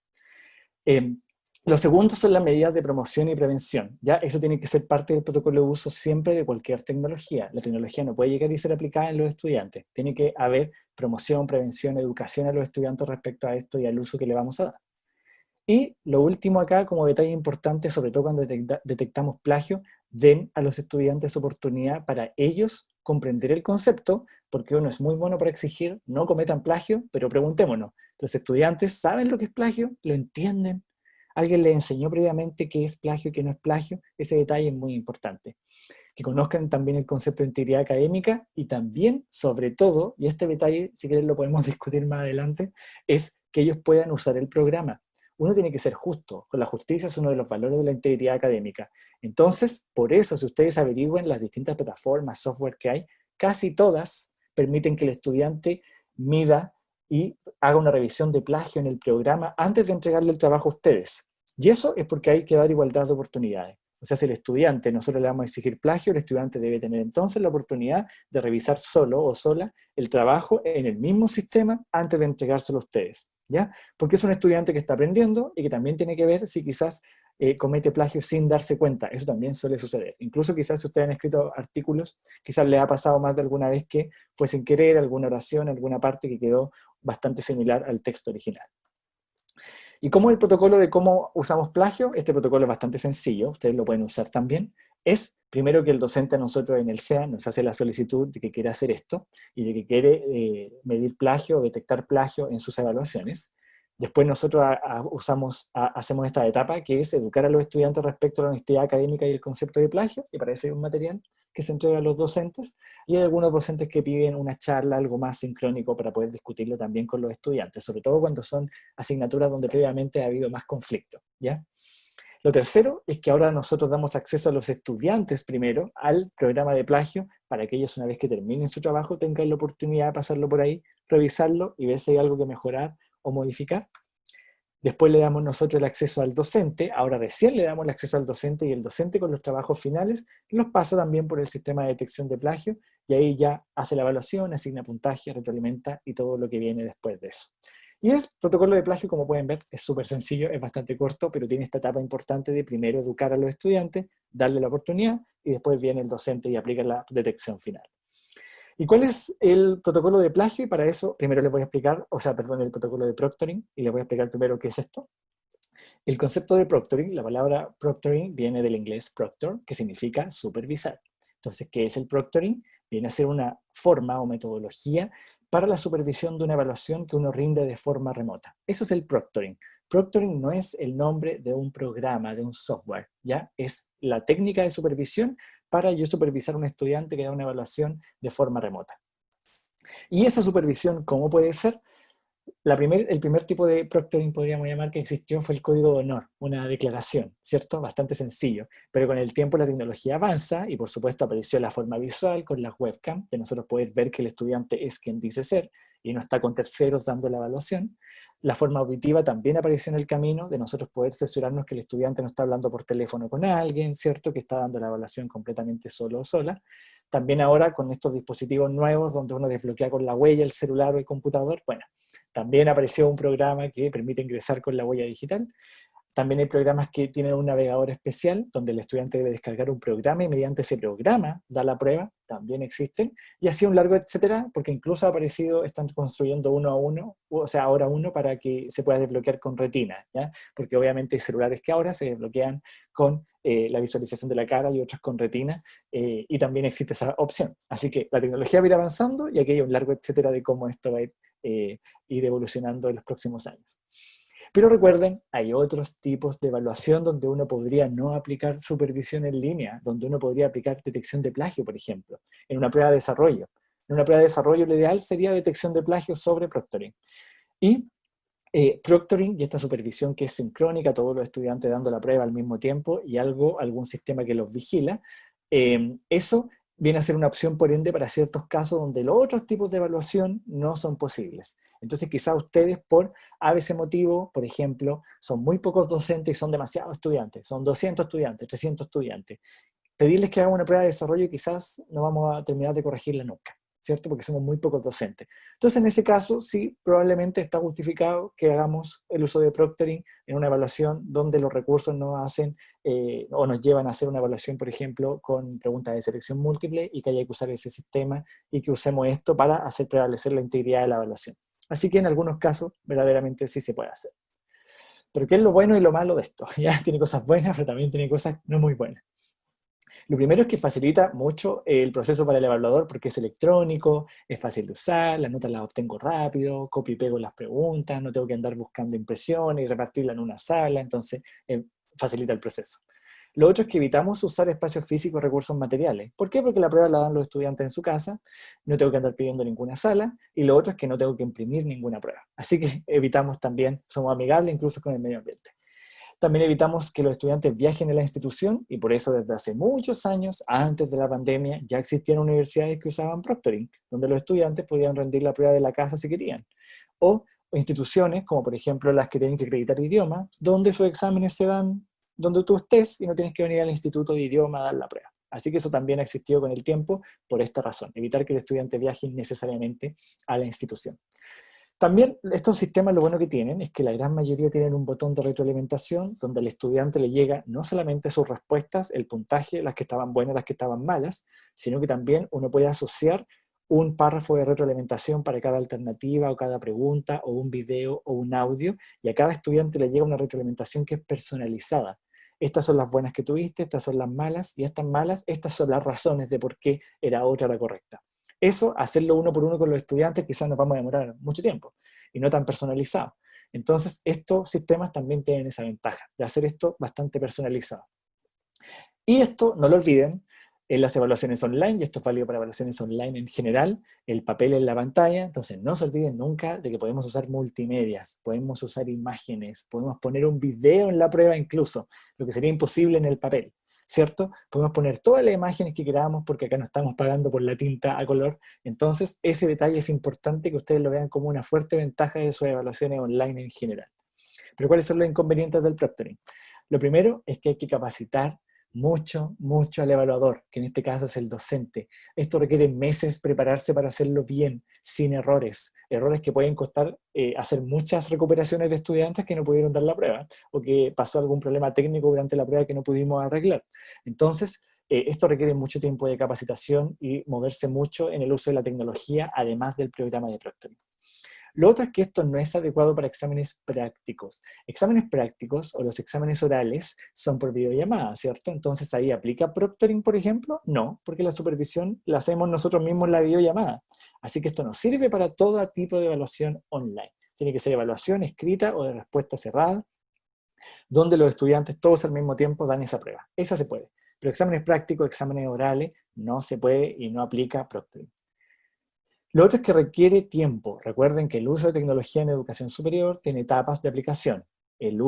Lo segundo son las medidas de promoción y prevención. ¿Ya? Eso tiene que ser parte del protocolo de uso siempre de cualquier tecnología. La tecnología no puede llegar y ser aplicada en los estudiantes. Tiene que haber promoción, prevención, educación a los estudiantes respecto a esto y al uso que le vamos a dar. Y lo último acá, como detalle importante, sobre todo cuando detectamos plagio, den a los estudiantes oportunidad para ellos comprender el concepto, porque uno es muy bueno para exigir, no cometan plagio, pero preguntémonos, ¿los estudiantes saben lo que es plagio? ¿Lo entienden? ¿Alguien les enseñó previamente qué es plagio y qué no es plagio? Ese detalle es muy importante. Que conozcan también el concepto de integridad académica y también, sobre todo, y este detalle, si quieren lo podemos discutir más adelante, es que ellos puedan usar el programa. Uno tiene que ser justo, con la justicia es uno de los valores de la integridad académica. Entonces, por eso, si ustedes averigüen las distintas plataformas, software que hay, casi todas permiten que el estudiante mida y haga una revisión de plagio en el programa antes de entregarle el trabajo a ustedes. Y eso es porque hay que dar igualdad de oportunidades. O sea, si el estudiante, nosotros le vamos a exigir plagio, el estudiante debe tener entonces la oportunidad de revisar solo o sola el trabajo en el mismo sistema antes de entregárselo a ustedes, ¿ya? Porque es un estudiante que está aprendiendo y que también tiene que ver si quizás comete plagio sin darse cuenta. Eso también suele suceder. Incluso quizás si ustedes han escrito artículos, quizás les ha pasado más de alguna vez que fue sin querer alguna oración, alguna parte que quedó bastante similar al texto original. ¿Y cómo es el protocolo de cómo usamos plagio? Este protocolo es bastante sencillo, ustedes lo pueden usar también. Es primero que el docente a nosotros en el SEA nos hace la solicitud de que quiere hacer esto y de que quiere medir plagio o detectar plagio en sus evaluaciones. Después nosotros hacemos esta etapa que es educar a los estudiantes respecto a la honestidad académica y el concepto de plagio, y para eso hay un material que se entrega a los docentes, y hay algunos docentes que piden una charla, algo más sincrónico para poder discutirlo también con los estudiantes, sobre todo cuando son asignaturas donde previamente ha habido más conflicto, ¿ya? Lo tercero es que ahora nosotros damos acceso a los estudiantes primero al programa de plagio para que ellos una vez que terminen su trabajo tengan la oportunidad de pasarlo por ahí, revisarlo y ver si hay algo que mejorar o modificar. Después le damos nosotros el acceso al docente, ahora recién le damos el acceso al docente y el docente con los trabajos finales los pasa también por el sistema de detección de plagio y ahí ya hace la evaluación, asigna puntaje, retroalimenta y todo lo que viene después de eso. Y el protocolo de plagio, como pueden ver, es súper sencillo, es bastante corto, pero tiene esta etapa importante de primero educar a los estudiantes, darle la oportunidad y después viene el docente y aplica la detección final. ¿Y cuál es el protocolo de plagio? Y para eso primero les voy a explicar, el protocolo de proctoring, y les voy a explicar primero qué es esto. El concepto de proctoring, la palabra proctoring viene del inglés proctor, que significa supervisar. Entonces, ¿qué es el proctoring? Viene a ser una forma o metodología para la supervisión de una evaluación que uno rinde de forma remota. Eso es el proctoring. Proctoring no es el nombre de un programa, de un software, ¿ya? Es la técnica de supervisión para yo supervisar a un estudiante que da una evaluación de forma remota. Y esa supervisión, ¿cómo puede ser? El primer tipo de proctoring, podríamos llamar, que existió fue el código de honor, una declaración, ¿cierto? Bastante sencillo. Pero con el tiempo la tecnología avanza y por supuesto apareció la forma visual con las webcam, de nosotros poder ver que el estudiante es quien dice ser y no está con terceros dando la evaluación. La forma auditiva también apareció en el camino, de nosotros poder cerciorarnos que el estudiante no está hablando por teléfono con alguien, ¿cierto? Que está dando la evaluación completamente solo o sola. También ahora con estos dispositivos nuevos donde uno desbloquea con la huella el celular o el computador, bueno, también apareció un programa que permite ingresar con la huella digital. También hay programas que tienen un navegador especial donde el estudiante debe descargar un programa y mediante ese programa da la prueba, también existen, y así un largo etcétera, porque incluso ha aparecido, están construyendo uno a uno, o sea, ahora uno para que se pueda desbloquear con retina, ¿ya? Porque obviamente hay celulares que ahora se desbloquean con la visualización de la cara y otros con retina, y también existe esa opción. Así que la tecnología va a ir avanzando y aquí hay un largo etcétera de cómo esto va a ir evolucionando en los próximos años. Pero recuerden, hay otros tipos de evaluación donde uno podría no aplicar supervisión en línea, donde uno podría aplicar detección de plagio, por ejemplo, en una prueba de desarrollo. En una prueba de desarrollo lo ideal sería detección de plagio sobre proctoring. Y proctoring y esta supervisión que es sincrónica, todos los estudiantes dando la prueba al mismo tiempo y algún sistema que los vigila, eso viene a ser una opción por ende para ciertos casos donde los otros tipos de evaluación no son posibles. Entonces quizás ustedes por ABC motivo, por ejemplo, son muy pocos docentes y son demasiados estudiantes, son 200 estudiantes, 300 estudiantes. Pedirles que hagan una prueba de desarrollo quizás no vamos a terminar de corregirla nunca, ¿cierto? Porque somos muy pocos docentes. Entonces, en ese caso, sí, probablemente está justificado que hagamos el uso de proctoring en una evaluación donde los recursos nos hacen o nos llevan a hacer una evaluación, por ejemplo, con preguntas de selección múltiple y que haya que usar ese sistema y que usemos esto para hacer prevalecer la integridad de la evaluación. Así que en algunos casos, verdaderamente sí se puede hacer. Pero ¿qué es lo bueno y lo malo de esto? Ya tiene cosas buenas, pero también tiene cosas no muy buenas. Lo primero es que facilita mucho el proceso para el evaluador porque es electrónico, es fácil de usar, las notas las obtengo rápido, copio y pego las preguntas, no tengo que andar buscando impresiones y repartirlas en una sala, entonces facilita el proceso. Lo otro es que evitamos usar espacios físicos y recursos materiales. ¿Por qué? Porque la prueba la dan los estudiantes en su casa, no tengo que andar pidiendo ninguna sala, y lo otro es que no tengo que imprimir ninguna prueba. Así que evitamos también, somos amigables incluso con el medio ambiente. También evitamos que los estudiantes viajen a la institución y por eso desde hace muchos años, antes de la pandemia, ya existían universidades que usaban proctoring, donde los estudiantes podían rendir la prueba de la casa si querían. O instituciones, como por ejemplo las que tienen que acreditar idioma, donde sus exámenes se dan donde tú estés y no tienes que venir al instituto de idioma a dar la prueba. Así que eso también ha existido con el tiempo por esta razón, evitar que el estudiante viaje necesariamente a la institución. También estos sistemas lo bueno que tienen es que la gran mayoría tienen un botón de retroalimentación donde al estudiante le llega no solamente sus respuestas, el puntaje, las que estaban buenas, las que estaban malas, sino que también uno puede asociar un párrafo de retroalimentación para cada alternativa o cada pregunta o un video o un audio y a cada estudiante le llega una retroalimentación que es personalizada. Estas son las buenas que tuviste, estas son las malas y estas malas, estas son las razones de por qué era otra la correcta. Eso, hacerlo uno por uno con los estudiantes, quizás nos vamos a demorar mucho tiempo y no tan personalizado. Entonces, estos sistemas también tienen esa ventaja de hacer esto bastante personalizado. Y esto, no lo olviden, en las evaluaciones online, y esto es válido para evaluaciones online en general, el papel en la pantalla, entonces no se olviden nunca de que podemos usar multimedias, podemos usar imágenes, podemos poner un video en la prueba incluso, lo que sería imposible en el papel, ¿cierto? Podemos poner todas las imágenes que queramos porque acá no estamos pagando por la tinta a color, entonces ese detalle es importante que ustedes lo vean como una fuerte ventaja de sus evaluaciones online en general. Pero ¿cuáles son los inconvenientes del proctoring? Lo primero es que hay que capacitar mucho, mucho al evaluador, que en este caso es el docente. Esto requiere meses prepararse para hacerlo bien, sin errores. Errores que pueden costar hacer muchas recuperaciones de estudiantes que no pudieron dar la prueba, o que pasó algún problema técnico durante la prueba que no pudimos arreglar. Entonces, esto requiere mucho tiempo de capacitación y moverse mucho en el uso de la tecnología, además del programa de proctoring. Lo otro es que esto no es adecuado para exámenes prácticos. Exámenes prácticos o los exámenes orales son por videollamada, ¿cierto? Entonces ahí aplica proctoring, por ejemplo. No, porque la supervisión la hacemos nosotros mismos en la videollamada. Así que esto no sirve para todo tipo de evaluación online. Tiene que ser evaluación escrita o de respuesta cerrada, donde los estudiantes todos al mismo tiempo dan esa prueba. Esa se puede. Pero exámenes prácticos, exámenes orales, no se puede y no aplica proctoring. Lo otro es que requiere tiempo. Recuerden que el uso de tecnología en educación superior tiene etapas de aplicación. El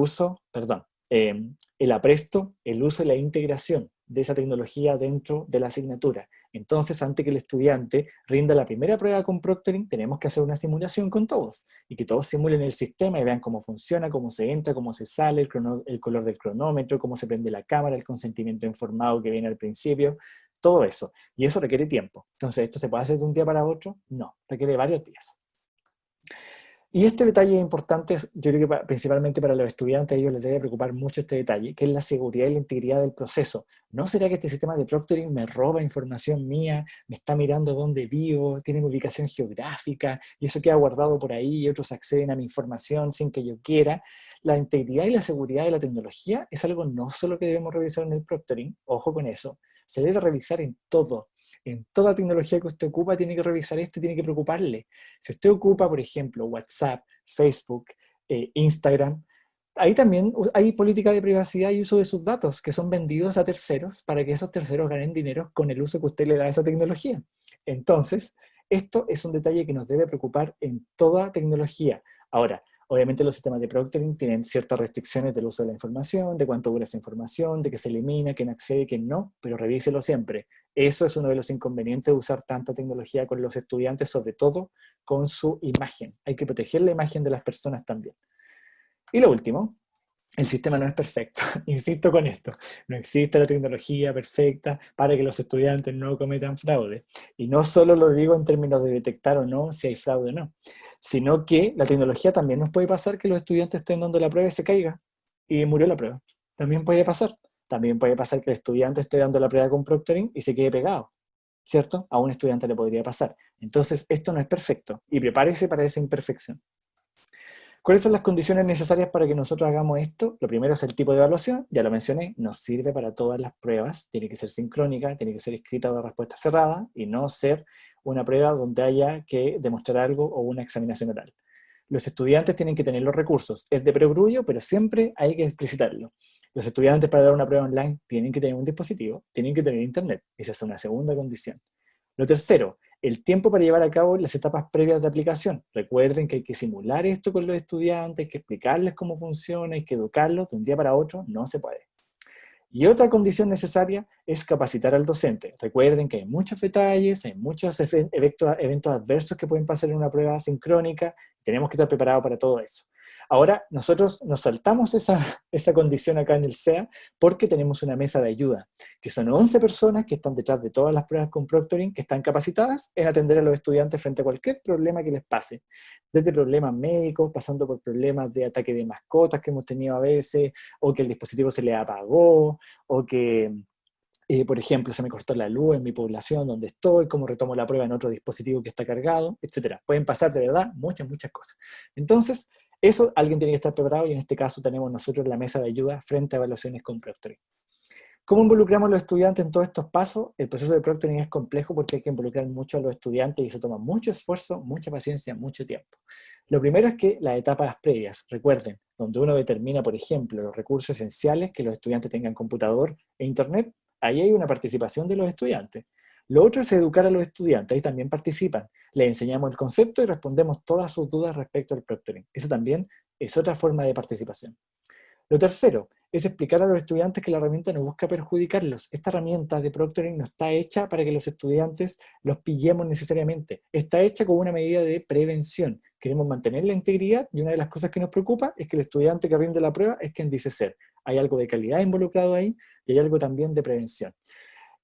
apresto, el uso y la integración de esa tecnología dentro de la asignatura. Entonces, antes que el estudiante rinda la primera prueba con proctoring, tenemos que hacer una simulación con todos, y que todos simulen el sistema y vean cómo funciona, cómo se entra, cómo se sale, el color del cronómetro, cómo se prende la cámara, el consentimiento informado que viene al principio, todo eso. Y eso requiere tiempo. Entonces, ¿esto se puede hacer de un día para otro? No, requiere varios días. Y este detalle es importante, yo creo que principalmente para los estudiantes, a ellos les debe preocupar mucho este detalle, que es la seguridad y la integridad del proceso. ¿No será que este sistema de proctoring me roba información mía, me está mirando dónde vivo, tiene mi ubicación geográfica, y eso queda guardado por ahí y otros acceden a mi información sin que yo quiera? La integridad y la seguridad de la tecnología es algo no solo que debemos revisar en el proctoring, ojo con eso, se debe revisar en todo. En toda tecnología que usted ocupa tiene que revisar esto y tiene que preocuparle. Si usted ocupa, por ejemplo, WhatsApp, Facebook, Instagram, ahí también hay política de privacidad y uso de sus datos que son vendidos a terceros para que esos terceros ganen dinero con el uso que usted le da a esa tecnología. Entonces, esto es un detalle que nos debe preocupar en toda tecnología. Ahora, obviamente los sistemas de proctoring tienen ciertas restricciones del uso de la información, de cuánto dura esa información, de que se elimina, quién accede, quién no, pero revíselo siempre. Eso es uno de los inconvenientes de usar tanta tecnología con los estudiantes, sobre todo con su imagen. Hay que proteger la imagen de las personas también. Y lo último, el sistema no es perfecto. Insisto con esto. No existe la tecnología perfecta para que los estudiantes no cometan fraude. Y no solo lo digo en términos de detectar o no si hay fraude o no, sino que la tecnología también nos puede pasar que los estudiantes estén dando la prueba y se caiga y murió la prueba. También puede pasar. También puede pasar que el estudiante esté dando la prueba con proctoring y se quede pegado, ¿cierto? A un estudiante le podría pasar. Entonces, esto no es perfecto y prepárese para esa imperfección. ¿Cuáles son las condiciones necesarias para que nosotros hagamos esto? Lo primero es el tipo de evaluación, ya lo mencioné, nos sirve para todas las pruebas, tiene que ser sincrónica, tiene que ser escrita o de respuesta cerrada y no ser una prueba donde haya que demostrar algo o una examinación oral. Los estudiantes tienen que tener los recursos, es de perogrullo, pero siempre hay que explicitarlo. Los estudiantes para dar una prueba online tienen que tener un dispositivo, tienen que tener internet, esa es una segunda condición. Lo tercero, el tiempo para llevar a cabo las etapas previas de aplicación. Recuerden que hay que simular esto con los estudiantes, hay que explicarles cómo funciona, hay que educarlos de un día para otro, no se puede. Y otra condición necesaria es capacitar al docente. Recuerden que hay muchos detalles, hay muchos eventos adversos que pueden pasar en una prueba sincrónica, tenemos que estar preparados para todo eso. Ahora, nosotros nos saltamos esa condición acá en el SEA porque tenemos una mesa de ayuda, que son 11 personas que están detrás de todas las pruebas con proctoring, que están capacitadas en atender a los estudiantes frente a cualquier problema que les pase. Desde problemas médicos, pasando por problemas de ataque de mascotas que hemos tenido a veces, o que el dispositivo se le apagó, o que, por ejemplo, se me cortó la luz en mi población donde estoy, cómo retomo la prueba en otro dispositivo que está cargado, etc. Pueden pasar de verdad muchas, muchas cosas. Entonces, eso alguien tiene que estar preparado y en este caso tenemos nosotros la mesa de ayuda frente a evaluaciones con proctoring. ¿Cómo involucramos a los estudiantes en todos estos pasos? El proceso de proctoring es complejo porque hay que involucrar mucho a los estudiantes y se toma mucho esfuerzo, mucha paciencia, mucho tiempo. Lo primero es que las etapas previas, recuerden, donde uno determina, por ejemplo, los recursos esenciales, que los estudiantes tengan computador e internet, ahí hay una participación de los estudiantes. Lo otro es educar a los estudiantes, ahí también participan. Les enseñamos el concepto y respondemos todas sus dudas respecto al proctoring. Eso también es otra forma de participación. Lo tercero es explicar a los estudiantes que la herramienta no busca perjudicarlos. Esta herramienta de proctoring no está hecha para que los estudiantes los pillemos necesariamente. Está hecha como una medida de prevención. Queremos mantener la integridad y una de las cosas que nos preocupa es que el estudiante que rinde la prueba es quien dice ser. Hay algo de calidad involucrado ahí y hay algo también de prevención.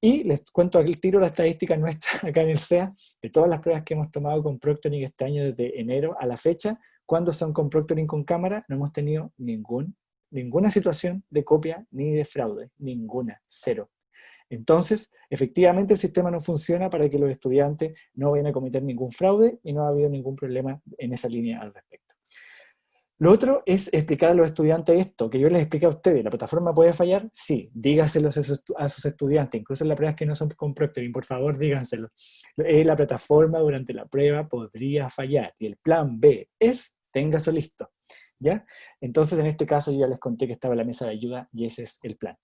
Y les cuento aquí el tiro la estadística nuestra acá en el CEA, de todas las pruebas que hemos tomado con proctoring este año desde enero a la fecha. Cuando son con proctoring con cámara, no hemos tenido ninguna situación de copia ni de fraude, ninguna, cero. Entonces, efectivamente el sistema no funciona para que los estudiantes no vayan a cometer ningún fraude y no ha habido ningún problema en esa línea al respecto. Lo otro es explicar a los estudiantes esto, que yo les expliqué a ustedes. ¿La plataforma puede fallar? Sí, dígaselos a sus estudiantes, incluso en las pruebas que no son con proctoring, por favor díganselo. La plataforma durante la prueba podría fallar y el plan B es, tenga eso listo. ¿Ya? Entonces en este caso yo ya les conté que estaba la mesa de ayuda y ese es el plan.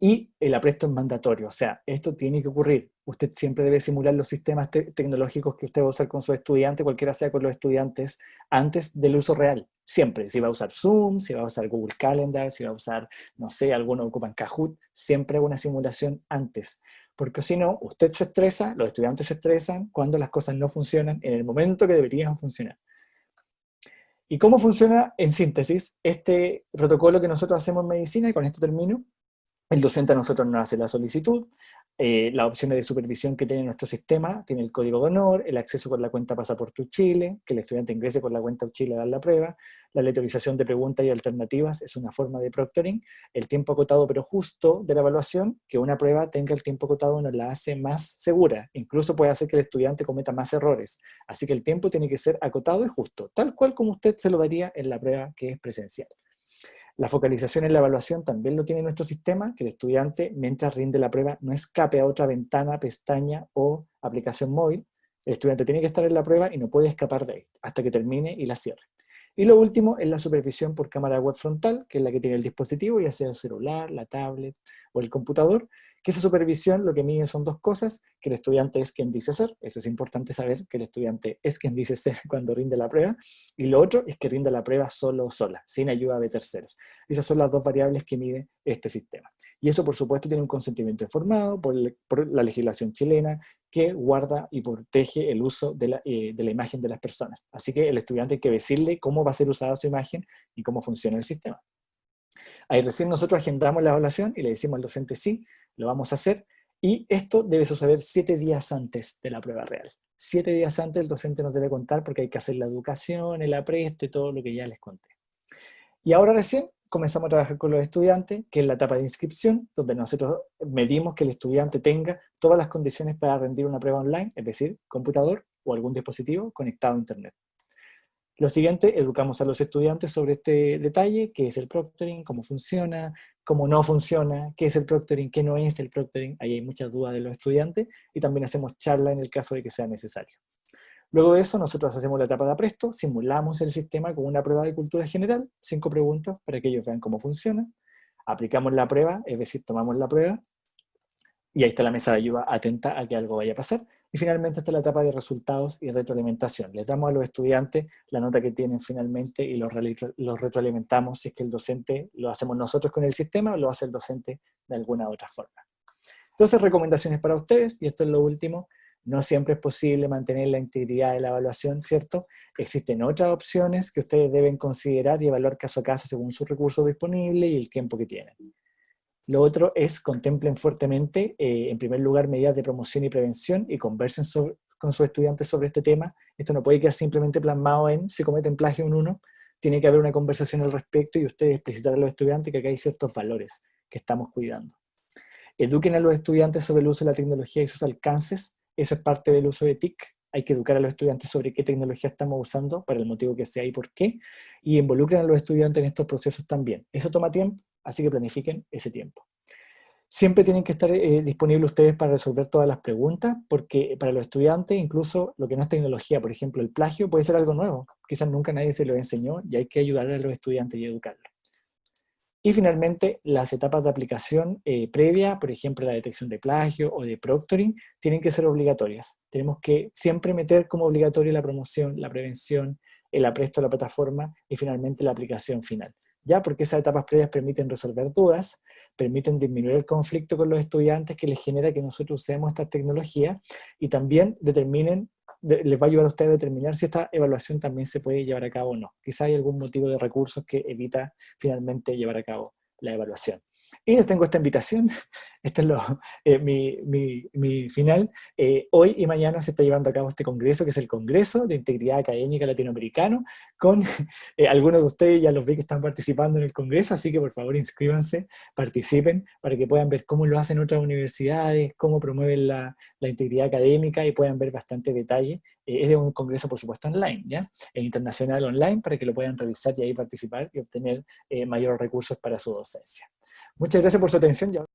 Y el apresto es mandatorio, o sea, esto tiene que ocurrir. Usted siempre debe simular los sistemas tecnológicos que usted va a usar con sus estudiantes, cualquiera sea con los estudiantes, antes del uso real. Siempre, si va a usar Zoom, si va a usar Google Calendar, si va a usar, no sé, algunos ocupan Kahoot, siempre una simulación antes. Porque si no, usted se estresa, los estudiantes se estresan cuando las cosas no funcionan en el momento que deberían funcionar. ¿Y cómo funciona, en síntesis, este protocolo que nosotros hacemos en medicina? Y con esto termino. El docente a nosotros nos hace la solicitud, las opciones de supervisión que tiene nuestro sistema, tiene el código de honor, el acceso con la cuenta Pasaporte Chile, que el estudiante ingrese con la cuenta Chile a dar la prueba, la aleatorización de preguntas y alternativas es una forma de proctoring, el tiempo acotado pero justo de la evaluación, que una prueba tenga el tiempo acotado nos la hace más segura, incluso puede hacer que el estudiante cometa más errores, así que el tiempo tiene que ser acotado y justo, tal cual como usted se lo daría en la prueba que es presencial. La focalización en la evaluación también lo tiene nuestro sistema, que el estudiante, mientras rinde la prueba, no escape a otra ventana, pestaña o aplicación móvil. El estudiante tiene que estar en la prueba y no puede escapar de ahí hasta que termine y la cierre. Y lo último es la supervisión por cámara web frontal, que es la que tiene el dispositivo, ya sea el celular, la tablet o el computador, que esa supervisión lo que mide son dos cosas, que el estudiante es quien dice ser, eso es importante saber, que el estudiante es quien dice ser cuando rinde la prueba, y lo otro es que rinda la prueba solo o sola, sin ayuda de terceros. Esas son las dos variables que mide este sistema. Y eso, por supuesto, tiene un consentimiento informado por la legislación chilena que guarda y protege el uso de la imagen de las personas. Así que el estudiante hay que decirle cómo va a ser usada su imagen y cómo funciona el sistema. Ahí recién nosotros agendamos la evaluación y le decimos al docente sí, lo vamos a hacer, y esto debe suceder 7 días antes de la prueba real. 7 días antes el docente nos debe contar porque hay que hacer la educación, el apresto y todo lo que ya les conté. Y ahora recién comenzamos a trabajar con los estudiantes, que es la etapa de inscripción, donde nosotros medimos que el estudiante tenga todas las condiciones para rendir una prueba online, es decir, computador o algún dispositivo conectado a internet. Lo siguiente, educamos a los estudiantes sobre este detalle, qué es el proctoring, cómo funciona, cómo no funciona, qué es el proctoring, qué no es el proctoring. Ahí hay muchas dudas de los estudiantes y también hacemos charla en el caso de que sea necesario. Luego de eso, nosotros hacemos la etapa de apresto, simulamos el sistema con una prueba de cultura general, 5 preguntas para que ellos vean cómo funciona. Aplicamos la prueba, es decir, tomamos la prueba, y ahí está la mesa de ayuda atenta a que algo vaya a pasar. Y finalmente está la etapa de resultados y retroalimentación. Les damos a los estudiantes la nota que tienen finalmente y los retroalimentamos si es que el docente lo hacemos nosotros con el sistema o lo hace el docente de alguna otra forma. Entonces, recomendaciones para ustedes, y esto es lo último. No siempre es posible mantener la integridad de la evaluación, ¿cierto? Existen otras opciones que ustedes deben considerar y evaluar caso a caso según sus recursos disponibles y el tiempo que tienen. Lo otro es contemplen fuertemente, en primer lugar, medidas de promoción y prevención y conversen con sus estudiantes sobre este tema. Esto no puede quedar simplemente plasmado en si cometen plagio en uno, tiene que haber una conversación al respecto y ustedes explicitar a los estudiantes que acá hay ciertos valores que estamos cuidando. Eduquen a los estudiantes sobre el uso de la tecnología y sus alcances. Eso es parte del uso de TIC. Hay que educar a los estudiantes sobre qué tecnología estamos usando, para el motivo que sea y por qué. Y involucren a los estudiantes en estos procesos también. Eso toma tiempo, así que planifiquen ese tiempo. Siempre tienen que estar disponibles ustedes para resolver todas las preguntas, porque para los estudiantes, incluso lo que no es tecnología, por ejemplo, el plagio puede ser algo nuevo. Quizás nunca nadie se lo enseñó y hay que ayudar a los estudiantes y educarlos. Y finalmente, las etapas de aplicación previa, por ejemplo, la detección de plagio o de proctoring, tienen que ser obligatorias. Tenemos que siempre meter como obligatorio la promoción, la prevención, el apresto a la plataforma y finalmente la aplicación final. Ya, porque esas etapas previas permiten resolver dudas, permiten disminuir el conflicto con los estudiantes que les genera que nosotros usemos esta tecnología y también les va a ayudar a ustedes a determinar si esta evaluación también se puede llevar a cabo o no. Quizá hay algún motivo de recursos que evita finalmente llevar a cabo la evaluación. Y les tengo esta invitación, este es mi final. Hoy y mañana se está llevando a cabo este congreso, que es el Congreso de Integridad Académica Latinoamericano, con algunos de ustedes ya los vi que están participando en el congreso, así que por favor inscríbanse, participen, para que puedan ver cómo lo hacen otras universidades, cómo promueven la integridad académica y puedan ver bastante detalle. Es de un congreso, por supuesto, online, ¿ya? Es internacional online, para que lo puedan revisar y ahí participar y obtener mayores recursos para su docencia. Muchas gracias por su atención.